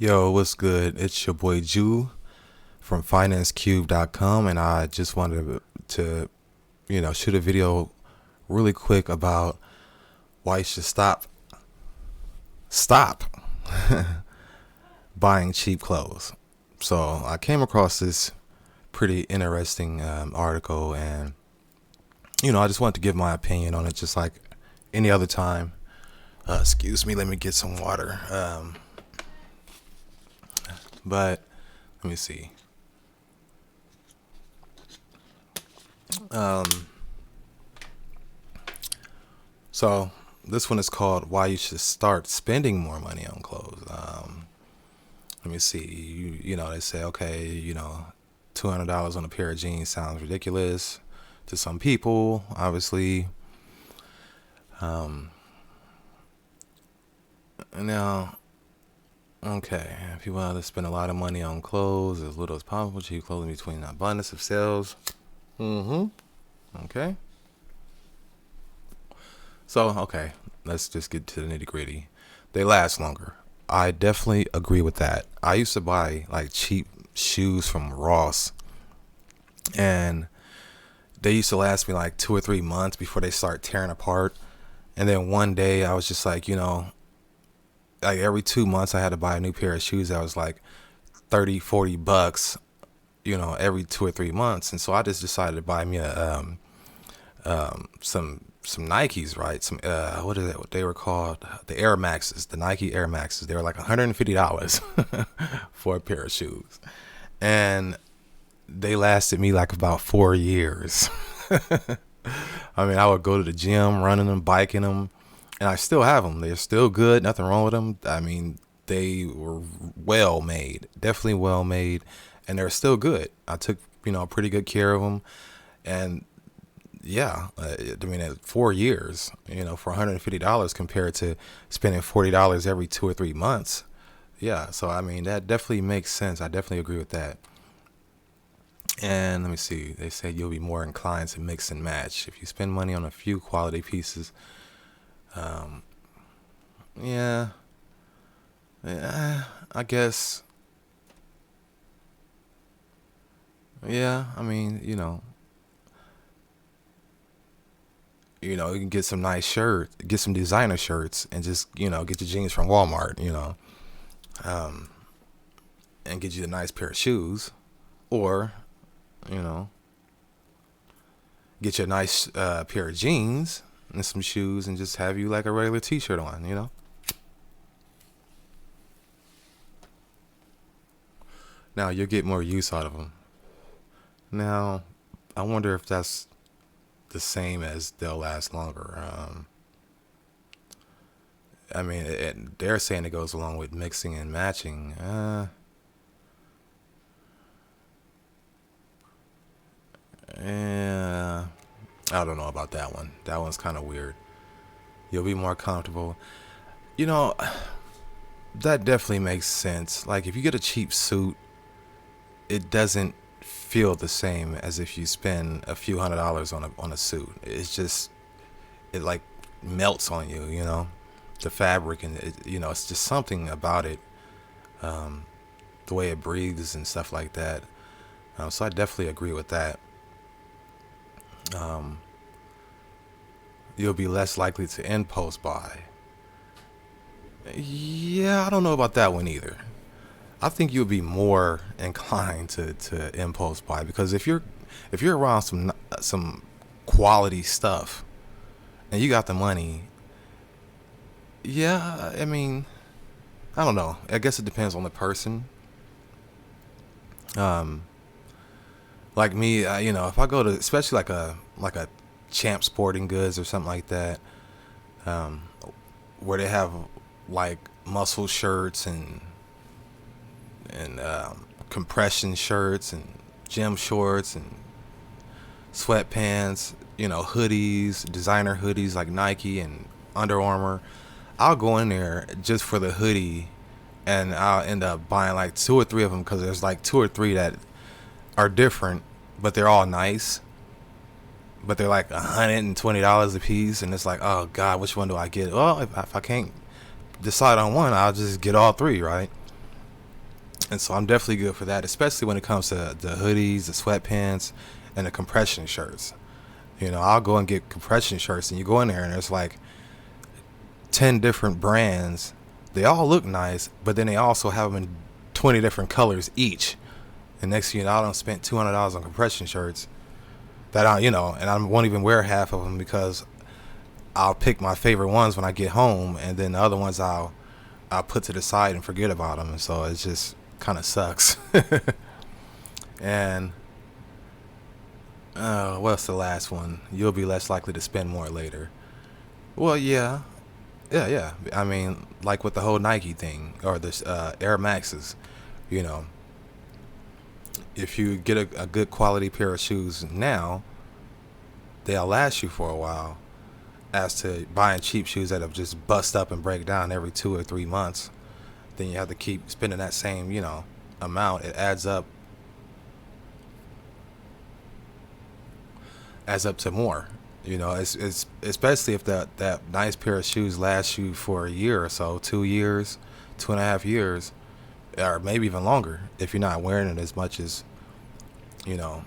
Yo, what's good? It's your boy Jew from FinanceCube.com, and I just wanted to shoot a video really quick about why you should stop buying cheap clothes. So I came across this pretty interesting article, and I just wanted to give my opinion on it, just like any other time. Excuse me, let me get some water. But let me see. So this one is called "Why You Should Start Spending More Money on Clothes." Let me see. They say, okay, $200 on a pair of jeans sounds ridiculous to some people, obviously. Now, okay, people have to spend a lot of money on clothes as little as possible. Cheap clothing between abundance of sales. Okay. So, okay, let's just get to the nitty gritty. They last longer. I definitely agree with that. I used to buy like cheap shoes from Ross, and they used to last me like 2 or 3 months before they start tearing apart. And then one day I was just like, like every 2 months I had to buy a new pair of shoes that was like 30-40 bucks, every 2 or 3 months. And so I just decided to buy me some Nikes, right? Some what is it? What they were called? The Air Maxes, the Nike Air Maxes. They were like $150 for a pair of shoes, and they lasted me like about 4 years. I mean, I would go to the gym, running them, biking them, and I still have them. They're still good. Nothing wrong with them. I mean, they were well made, definitely well made, and they're still good. I took pretty good care of them, and yeah, I mean, at 4 years, for $150 compared to spending $40 every 2 or 3 months. Yeah, so I mean, that definitely makes sense. I definitely agree with that. And let me see. They say you'll be more inclined to mix and match if you spend money on a few quality pieces. Yeah, yeah, I guess. Yeah, I mean, you can get some nice shirts, get some designer shirts, and just get your jeans from Walmart, um, and get you a nice pair of shoes, or you know, get you a nice pair of jeans and some shoes, and just have you like a regular T-shirt on. Now you'll get more use out of them. Now, I wonder if that's the same as they'll last longer. I mean, they're saying it goes along with mixing and matching. Yeah, I don't know about that one. That one's kind of weird. You'll be more comfortable. You know, that definitely makes sense. Like if you get a cheap suit, it doesn't feel the same as if you spend a few $100s on a suit. It's just it like melts on you. The fabric, and it's just something about it, the way it breathes and stuff like that. So I definitely agree with that. Um, you'll be less likely to impulse buy. Yeah, I don't know about that one either. I think you'll be more inclined to impulse buy, because if you're around some quality stuff and you got the money, yeah, I mean, I don't know. I guess it depends on the person. Um, like me, if I go to, especially like a Champ Sporting Goods or something like that, um, where they have like muscle shirts and compression shirts and gym shorts and sweatpants, hoodies, designer hoodies like Nike and Under Armour. I'll go in there just for the hoodie, and I'll end up buying like two or three of them, because there's like two or three that are different, but they're all nice. But they're like $120 a piece, and it's like, oh God, which one do I get? Well, if I can't decide on one, I'll just get all three, right? And so I'm definitely good for that, especially when it comes to the hoodies, the sweatpants, and the compression shirts. I'll go and get compression shirts, and you go in there, and there's like 10 different brands. They all look nice, but then they also have them in 20 different colors each. And next thing you know, I done spent $200 on compression shirts that and I won't even wear half of them because I'll pick my favorite ones when I get home, and then the other ones I'll put to the side and forget about them. And so it just kind of sucks. And what's the last one? You'll be less likely to spend more later. Well, yeah, yeah. I mean, like with the whole Nike thing or this Air Maxes, you know, if you get a good quality pair of shoes now, they'll last you for a while. As to buying cheap shoes that have just bust up and break down every 2 or 3 months, then you have to keep spending that same, amount. It adds up to more. It's especially if that nice pair of shoes lasts you for a year or so, 2 years, 2.5 years, or maybe even longer if you're not wearing it as much you know,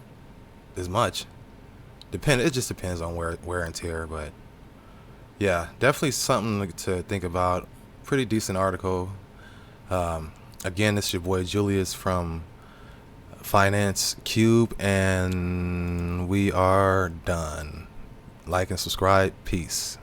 as much. It just depends on wear and tear, but yeah, definitely something to think about. Pretty decent article. Again, this is your boy Julius from Finance Cube, and we are done. Like and subscribe. Peace.